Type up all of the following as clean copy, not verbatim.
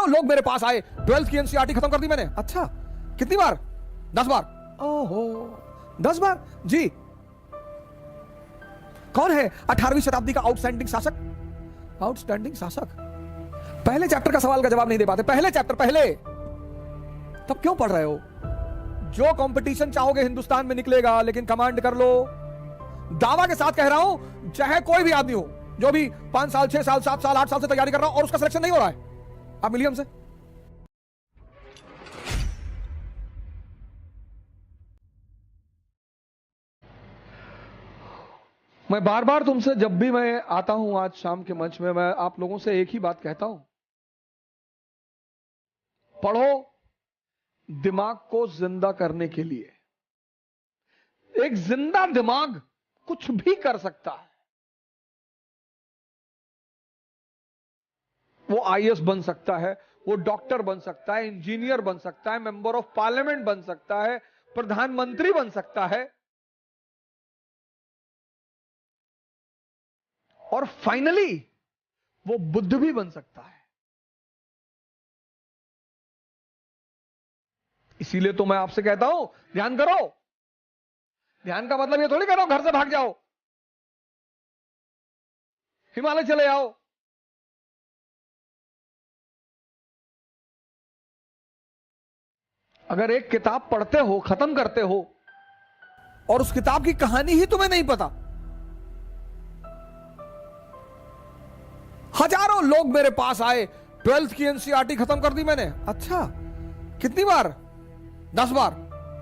हजारों लोग मेरे पास आए, 12th की एनसीईआरटी खत्म कर दी मैंने। अच्छा, कितनी बार? 10 बार। ओहो, 10 बार जी। कौन है 18वीं शताब्दी का आउटस्टैंडिंग शासक? आउटस्टैंडिंग शासक। पहले चैप्टर का सवाल का जवाब नहीं दे पाते। पहले चैप्टर, पहले, तब क्यों पढ़ रहे हो? जो कंपटीशन चाहोगे हिंदुस्तान में निकलेगा, लेकिन कमांड कर लो। दावा के साथ कह रहा हूं, चाहे कोई भी आदमी हो जो भी 5 साल, 6 साल, 7 साल, 8 साल से तैयारी कर रहा हो और उसका सिलेक्शन नहीं हो रहा है, आप मिलिए हमसे। मैं बार बार तुमसे, जब भी मैं आता हूं आज शाम के मंच में, मैं आप लोगों से एक ही बात कहता हूं, पढ़ो दिमाग को जिंदा करने के लिए। एक जिंदा दिमाग कुछ भी कर सकता है। वो आईएएस बन सकता है, वो डॉक्टर बन सकता है, इंजीनियर बन सकता है, मेंबर ऑफ पार्लियामेंट बन सकता है, प्रधानमंत्री बन सकता है, और फाइनली वो बुद्ध भी बन सकता है। इसीलिए तो मैं आपसे कहता हूं, ध्यान करो। ध्यान का मतलब ये थोड़ी कह रहा हूं घर से भाग जाओ, हिमालय चले आओ। अगर एक किताब पढ़ते हो, खत्म करते हो, और उस किताब की कहानी ही तुम्हें नहीं पता, हजारों लोग मेरे पास आए, 12th की एनसीईआरटी खत्म कर दी मैंने। अच्छा, कितनी बार? 10 बार।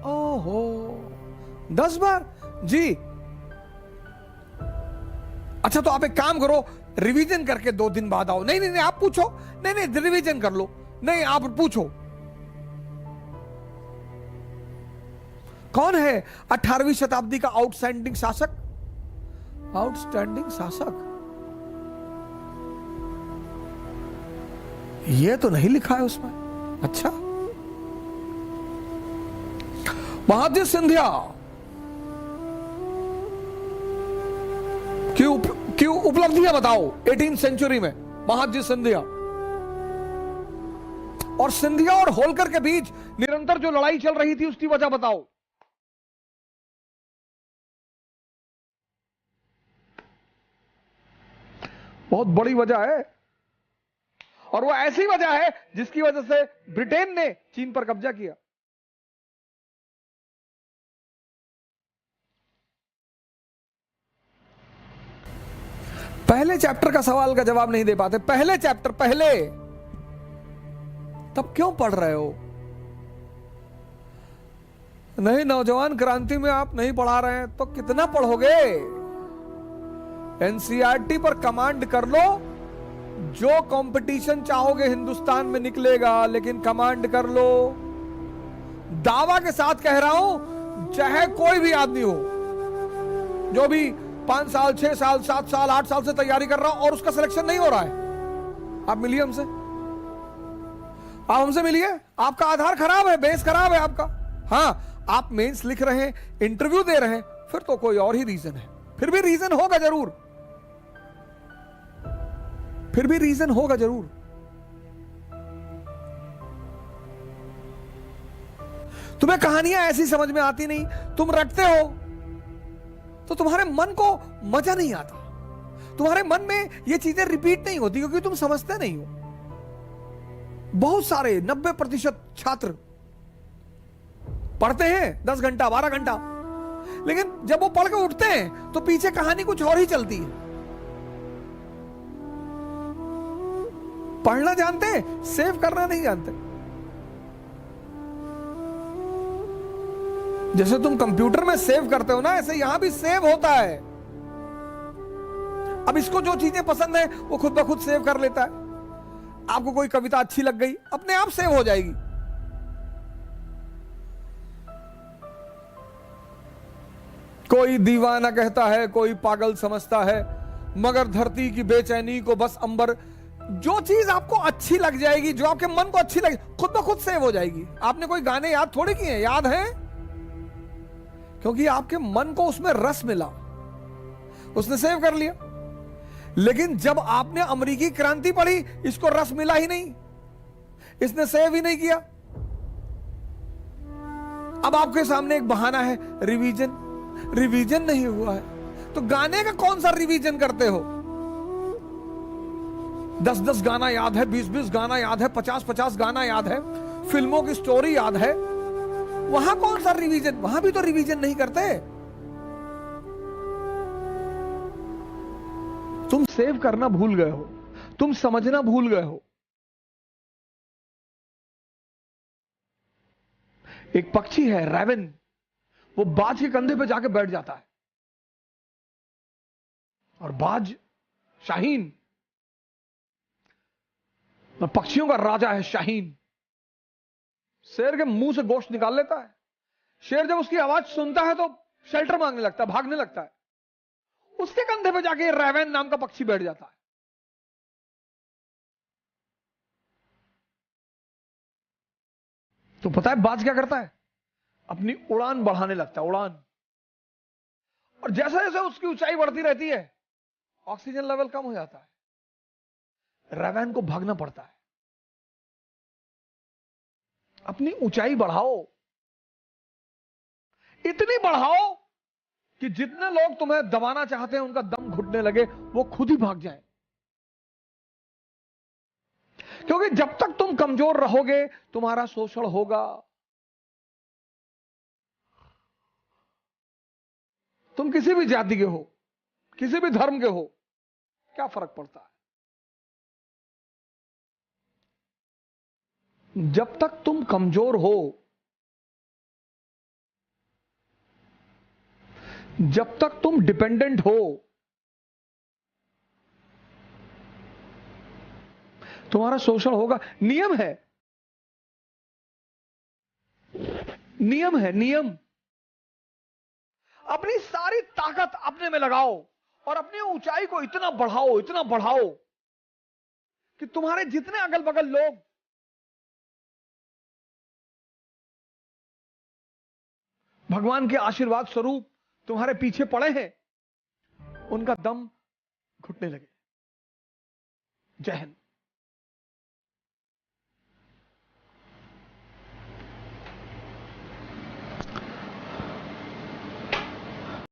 ओहो, 10 बार जी। अच्छा, तो आप एक काम करो, रिवीजन करके 2 दिन बाद आओ। नहीं नहीं नहीं, आप पूछो। नहीं नहीं, रिवीजन कर लो। नहीं, आप पूछो। कौन है 18वीं शताब्दी का आउटस्टैंडिंग शासक? आउटस्टैंडिंग शासक, ये तो नहीं लिखा है उसमें। अच्छा, महादजी सिंधिया की उपलब्धियां बताओ 18th सेंचुरी में। महादजी सिंधिया और सिंधिया और होलकर के बीच निरंतर जो लड़ाई चल रही थी, उसकी वजह बताओ। बहुत बड़ी वजह है, और वो ऐसी वजह है जिसकी वजह से ब्रिटेन ने चीन पर कब्जा किया। पहले चैप्टर का सवाल का जवाब नहीं दे पाते। पहले चैप्टर, पहले, तब क्यों पढ़ रहे हो? नहीं, नौजवान क्रांति में आप नहीं पढ़ा रहे हैं तो कितना पढ़ोगे? एनसीईआरटी पर कमांड कर लो। जो कंपटीशन चाहोगे हिंदुस्तान में निकलेगा, लेकिन कमांड कर लो। दावा के साथ कह रहा हूं, चाहे कोई भी आदमी हो जो भी 5 साल, 6 साल, 7 साल, 8 साल से तैयारी कर रहा हो और उसका सिलेक्शन नहीं हो रहा है, आप मिलिए हमसे। आप हमसे मिलिए। आपका आधार खराब है, बेस खराब है आपका। हाँ, आप मेंस लिख रहे हैं, इंटरव्यू दे रहे हैं, फिर तो कोई और ही रीजन है। फिर भी रीजन होगा जरूर, फिर भी रीजन होगा जरूर। तुम्हें कहानियां ऐसी समझ में आती नहीं, तुम रटते हो तो तुम्हारे मन को मजा नहीं आता, तुम्हारे मन में ये चीजें रिपीट नहीं होती, क्योंकि तुम समझते नहीं हो। बहुत सारे 90% छात्र पढ़ते हैं 10 घंटा, 12 घंटा, लेकिन जब वो पढ़ के उठते हैं तो पीछे कहानी कुछ और ही चलती है। पढ़ना जानते हैं, सेव करना नहीं जानते। जैसे तुम कंप्यूटर में सेव करते हो ना, ऐसे यहां भी सेव होता है। अब इसको जो चीजें पसंद है वो खुद ब खुद सेव कर लेता है। आपको कोई कविता अच्छी लग गई, अपने आप सेव हो जाएगी। कोई दीवाना कहता है, कोई पागल समझता है, मगर धरती की बेचैनी को बस अंबर। जो चीज आपको अच्छी लग जाएगी, जो आपके मन को अच्छी लगे, खुद ब खुद सेव हो जाएगी। आपने कोई गाने याद थोड़ी किए, याद हैं, क्योंकि आपके मन को उसमें रस मिला, उसने सेव कर लिया। लेकिन जब आपने अमेरिकी क्रांति पढ़ी, इसको रस मिला ही नहीं। इसने सेव ही नहीं किया। अब आपके सामने एक बहाना है, रिवीजन नहीं हुआ है। तो गाने का कौन सा रिवीजन करते हो? 10-10 गाना याद है, 20-20 गाना याद है, 50-50 गाना याद है, फिल्मों की स्टोरी याद है, वहां कौन सा रिवीजन? वहां भी तो रिवीजन नहीं करते। तुम सेव करना भूल गए हो, तुम समझना भूल गए हो। एक पक्षी है रैवन, वो बाज के कंधे पे जाके बैठ जाता है, और बाज शाहीन, पक्षियों का राजा है शाहीन, शेर के मुंह से गोश्त निकाल लेता है। शेर जब उसकी आवाज सुनता है तो शेल्टर मांगने लगता है, भागने लगता है। उसके कंधे पे जाके रैवन नाम का पक्षी बैठ जाता है। तो पता है बाज क्या करता है? अपनी उड़ान बढ़ाने लगता है, उड़ान। और जैसे जैसे उसकी ऊंचाई बढ़ती रहती है, ऑक्सीजन लेवल कम हो जाता है, रैवन को भागना पड़ता है। अपनी ऊंचाई बढ़ाओ, इतनी बढ़ाओ कि जितने लोग तुम्हें दबाना चाहते हैं उनका दम घुटने लगे, वो खुद ही भाग जाए। क्योंकि जब तक तुम कमजोर रहोगे तुम्हारा शोषण होगा। तुम किसी भी जाति के हो, किसी भी धर्म के हो, क्या फर्क पड़ता है? जब तक तुम कमजोर हो, जब तक तुम डिपेंडेंट हो, तुम्हारा शोषण होगा। नियम है, नियम है, नियम। अपनी सारी ताकत अपने में लगाओ और अपनी ऊंचाई को इतना बढ़ाओ, इतना बढ़ाओ कि तुम्हारे जितने अगल बगल लोग भगवान के आशीर्वाद स्वरूप तुम्हारे पीछे पड़े हैं, उनका दम घुटने लगे। जय हिंद।